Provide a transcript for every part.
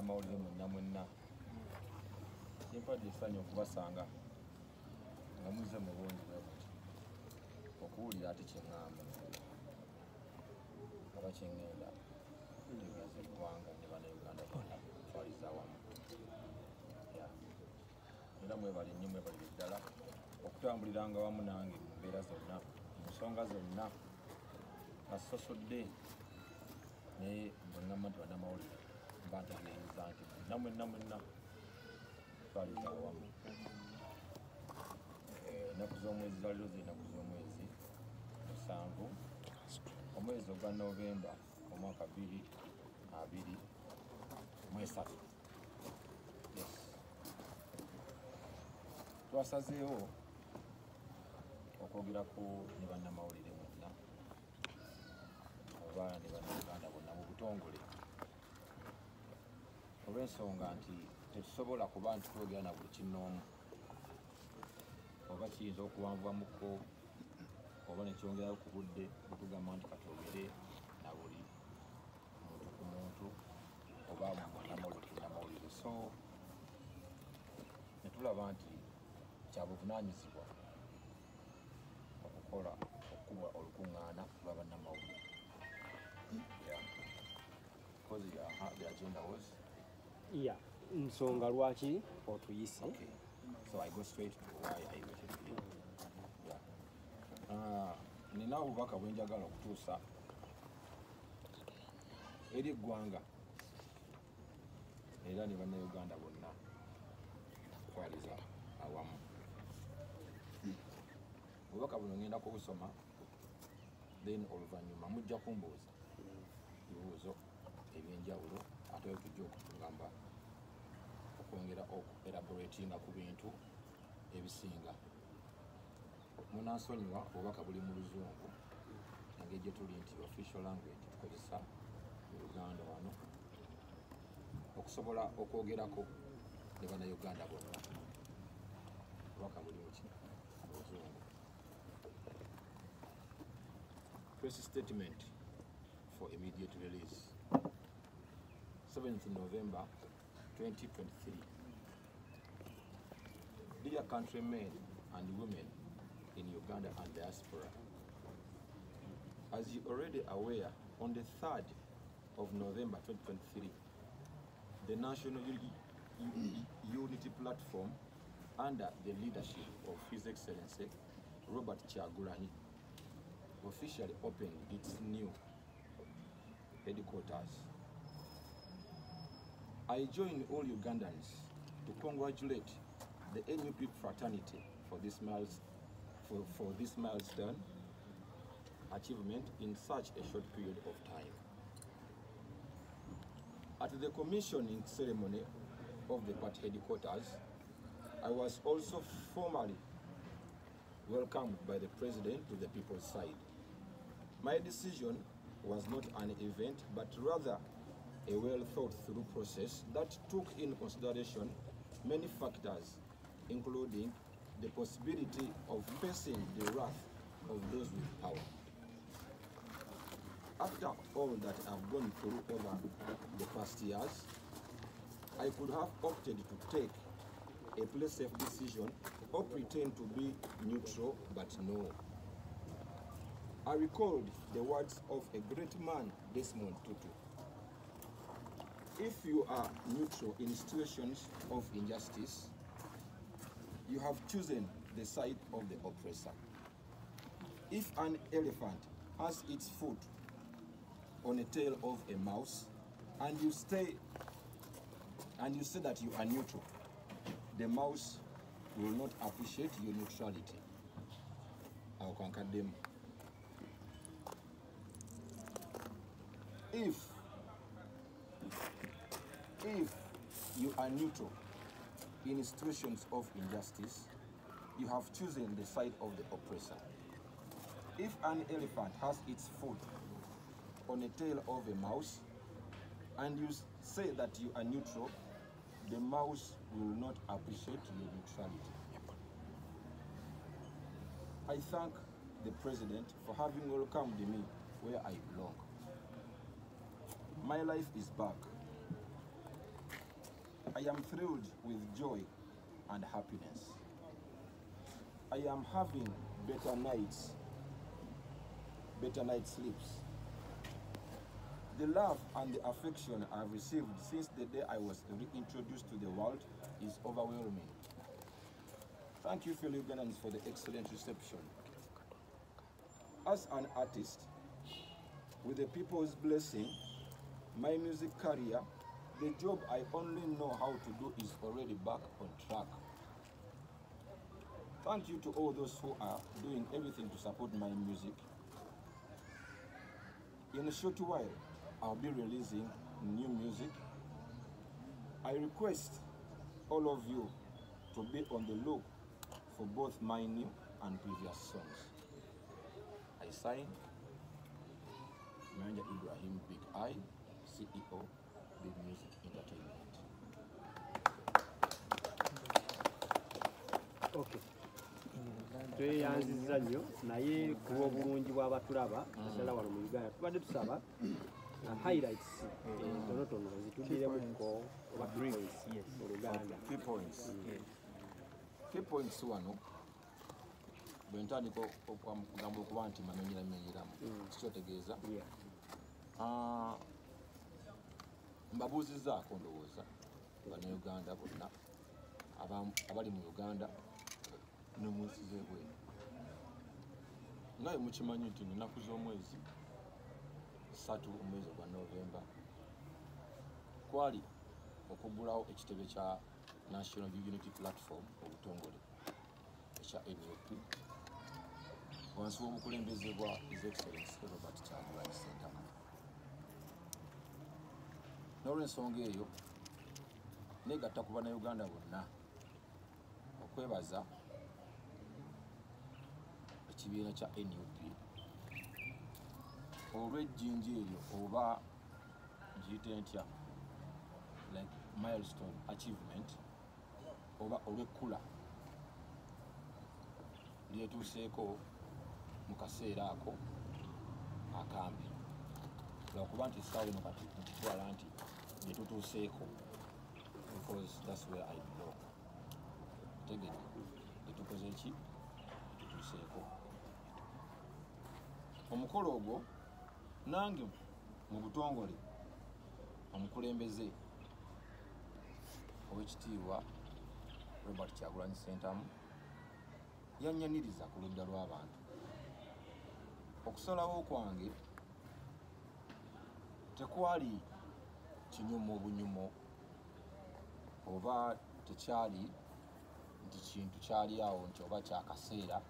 bannamawulire mwenna kimpadde essanyu okubasanga nga muzze mu bungi okuwulira ate kyeŋŋamba aba kyeŋŋenda ntegeeza eggwanga ne bannayuganda bonna twaliza awamu era mwebale nnyo mwebalire ddala okutambuliranga wamu nange mu mbeera zonna mu nsonga zonna nga sosodde naye bonnamma nti bannamawulire mba ntegeeza nti mwenna twaliza awamu ennaku z'omwezi zaliro z'ennaku z'omwezi 7 omwezi ogwa Novemba omwaka 2023. Twasazeewo okwogerako ne bannamawulire mwenna oba ne bannayuganda bonna mu butongole olw'ensonga nti tetusobola kuba nti twogera na buli kinnoomu oba kiyinza okuwanvamukko oba nekyongerayo ku budde bwetugamba nti katwogere na buli muntu ku muntu oba bannamawulire so netulaba nti kyabuvunaanyizibwa okukola okukuba olukuŋŋaana lwa bannamawulire because the agenda was nsonga lwaki otuyise. Okay, so I go straight to why I waited for you. Nina obubaka bwe njagala okutuusa eri eggwanga era ne bannayuganda bonna twaliza awamu. Obubaka buno ngenda kubusoma then oluvannyuma mujja kumbuuza ebibuuzo ebyenjawulo ate tujja okutugamba okwongera elaboratinga ku bintu ebisinga. Munansonyiwa obubaka buli mu Luzungu engeri gye tuli nti official language tukozesa mu Uganda wano okusobola okwogerako ne bannayuganda bonna. Obubaka buli mu Luzungu. Press statement for immediate release. 7th November 2023. Dear countrymen and women in Uganda and diaspora, as you already aware, on the 3rd of November 2023, the National Unity Platform, under the leadership of His Excellency Robert Kyagulanyi, officially opened its new headquarters. I join all Ugandans to congratulate the NUP fraternity for this milestone achievement in such a short period of time. At the commissioning ceremony of the party headquarters, I was also formally welcomed by the President to the people's side. My decision was not an event, but rather a well-thought-through process that took in consideration many factors, including the possibility of facing the wrath of those with power. After all that I've gone through over the past years, I could have opted to take a play-safe decision or pretend to be neutral, but no. I recalled the words of a great man, Desmond Tutu. If you are neutral in situations of injustice, you have chosen the side of the oppressor. If an elephant has its foot on the tail of a mouse, and you say that you are neutral, the mouse will not appreciate your neutrality. I'll conquer them. If you are neutral in situations of injustice, you have chosen the side of the oppressor. If an elephant has its foot on the tail of a mouse, and you say that you are neutral, the mouse will not appreciate your neutrality. I thank the President for having welcomed me where I belong. My life is back. I am thrilled with joy and happiness. I am having better night sleeps. The love and the affection I've received since the day I was reintroduced to the world is overwhelming. Thank you, fellow Ugandans, for the excellent reception. As an artist, with the people's blessing, my music career, the job I only know how to do is already back on track. Thank you to all those who are doing everything to support my music. In a short while, I'll be releasing new music. I request all of you to be on the look for both my new and previous songs. I sign, Manager Ibrahim Big I, CEO, Big Music Entertainment. Okay. Tweyanziza nnyo naye ku lw'obulungi bw'abatulaba naddala wano mu Uganda tubadde tusaba highlights tonotono zituddiriremuko oba mu Luganda. Key points wano bwe ntandika okugamba okuba nti mamenyeramu kikyotegeeza mbabuuzizaako ndowooza bannayuganda bonna abali mu Uganda ne mu nsi z'ebweru. Naye mukimanyi nti ennaku z'omwezi 3 omwezi gwa Novemba kwali okuggulawo ekitebe kya National Unity Platform obutongole ekya NUP wansi w'obukulembeze bwa His Excellency Robert Kyagulanyi Ssentamu. N'olw'ensonga eyo negatta ku bannayuganda bonna okwebaza ekibiina kya NUP olw'ejjinja eryo oba giyite ntya like milestone achievement oba olw'ekkula lyetuuseeko mu kaseera ako akambi lwakuba nti essaawa eno kati nkitwala nti lyetutuuseeko because that's where I belong. Tegedde lyetukoze eki tutuuseeko omukolo ogwo nange mu butongole omukulembeze ow'ekitiibwa Robert Kyagulanyi Ssentamu yannyaniriza ku ludda lw'abantu. Okusalawo kwange tekwali kinyumo bunyumo oba tekyali nti kintu kyali awo nti oba kyakaseera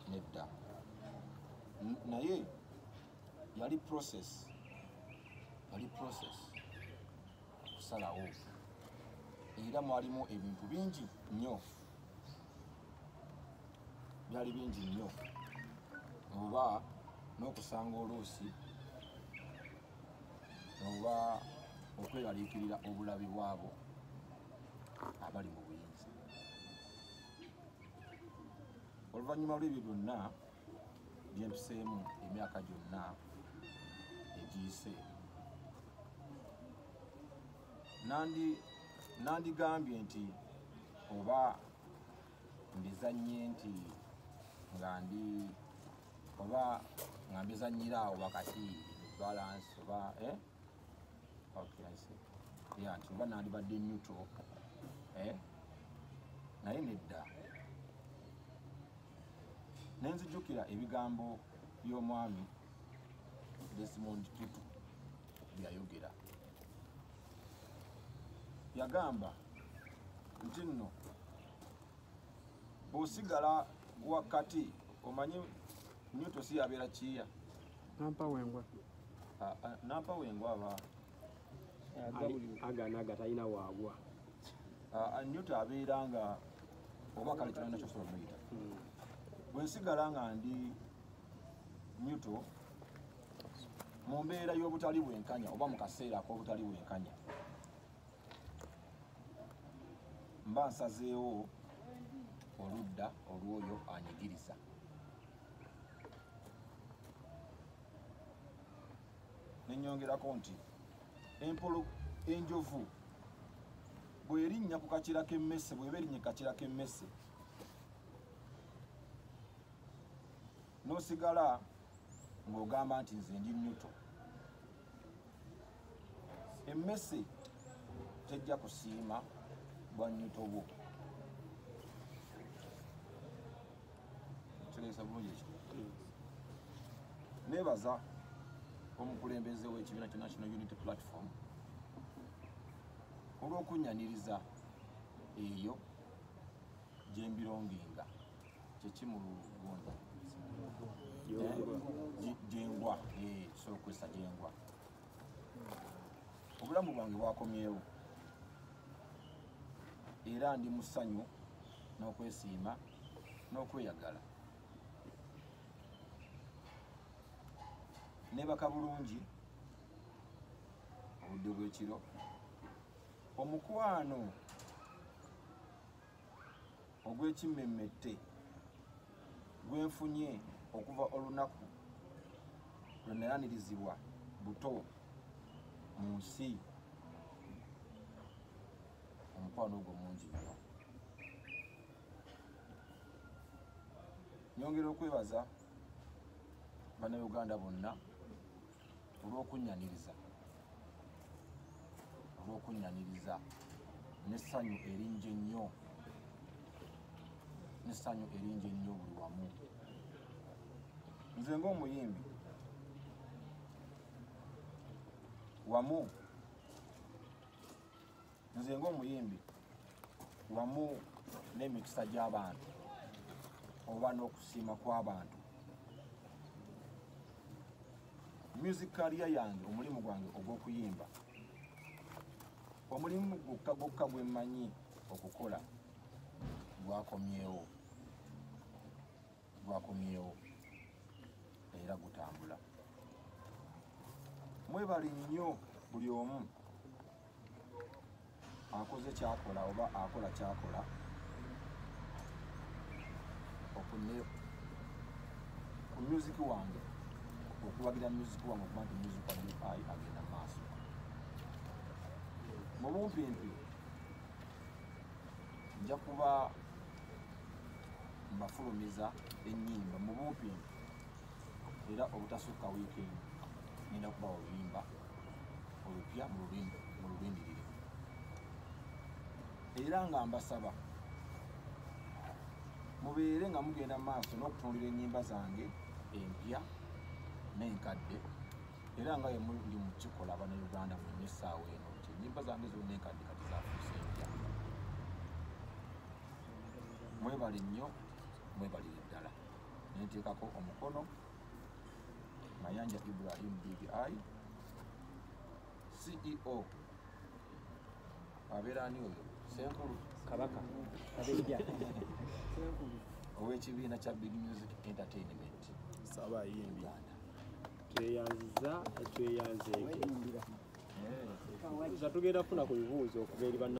nedda, naye yali process okusalawo era mwalimu ebintu bingi nnyo, byali bingi nnyo oba n'okusanga oluusi oba okweraliikirira obulabi bwabo abali mu buyinza. Oluvannyuma lw'ebyo byonna byempiseemu emyaka gyonna egiyise nandigambye nti oba mbizannye nti oba nga mbizannyira awo wakati balance oba okay, I see. Yeah, nti oba nandibadde neutral naye nedda nenzijjukira ebigambo by'omwami Desmond Tutu byayogera. Yagamba nti nno bw'osigala wakati omanyi neutral si yabeera kiya nampa wengwa aba aganaga talina waagwa neutral abeera nga oba kale kirana kyosobola muyita bwe nsigala nga ndi neutral mu mbeera y'obutali bwenkanya oba mu kaseera ak'obutali bwenkanya mba nsazeewo oludda olw'oyo anyigiriza. Nenyongerako nti enjovu bw'erinnya ku kakira k'emmese bw'eba erinnya kakira k'emmese n'osigala ng'ogamba nti nze ndi Newton, emmese tejja kusiima bwa Newton bwo. Kitegeeza bulungi ekyo. Neebaza omukulembeze w'ekibiina kya National Unity Platform olw'okunnyaniriza eyo gye mbironginga kyeki mu Luganda jengwa kisobola okukozesa jengwa. Obulamu bwange bwakomyewo era ndi mu ssanyu n'okwesiima n'okweyagala. Neebaka bulungi obudde bw'ekiro, omukwano ogw'ekimmemmette gwenfunye okuva olunaku lwe nayanirizibwa buto mu nsi, omukwano ogwo mungi nnyo. Nyongera okwebaza bannayuganda bonna olw'okunnyaniriza n'essanyu eringi ennyo buli wamu. Nze ng'omuyimbi wamu n'emikisa gy'abantu oba n'okusiima kw'abantu, music career yange, omulimu gwange ogw'okuyimba, omulimu gwokka gwe mmanyi okukola gwakomyewo era gutambula. Mwebale nnyo buli omu akoze kyakola oba akola kyakola ku music wange, okuwagira music wange okuba nti music wa DI agenda maaso. Mu bumpimpi nja kuba mbafulumiza ennyimba mu bumpimpi, era obutasukka wiikendi ngenda kuba oluyimba olupya mu lubindirire, era nga mbasaba mubeere nga mugenda maaso n'okutunuulira ennyimba zange empya n'enkadde, era nga ye muli mu kikola Bannayuganda mwenna essaawa eno nti ennyimba zange zonna enkadde kati zaafuuse empya. Mwebale nnyo, mwebalire ddala. Nenteekako omukono Mayanja Ibrahim BBI, CEO abeera ani oyo Senkulu Kabaka Kabirija ow'ekibiina kya Big Music Entertainment Sabayimbi tweyanze tugenda kufuna ku bibuuzo okuva eri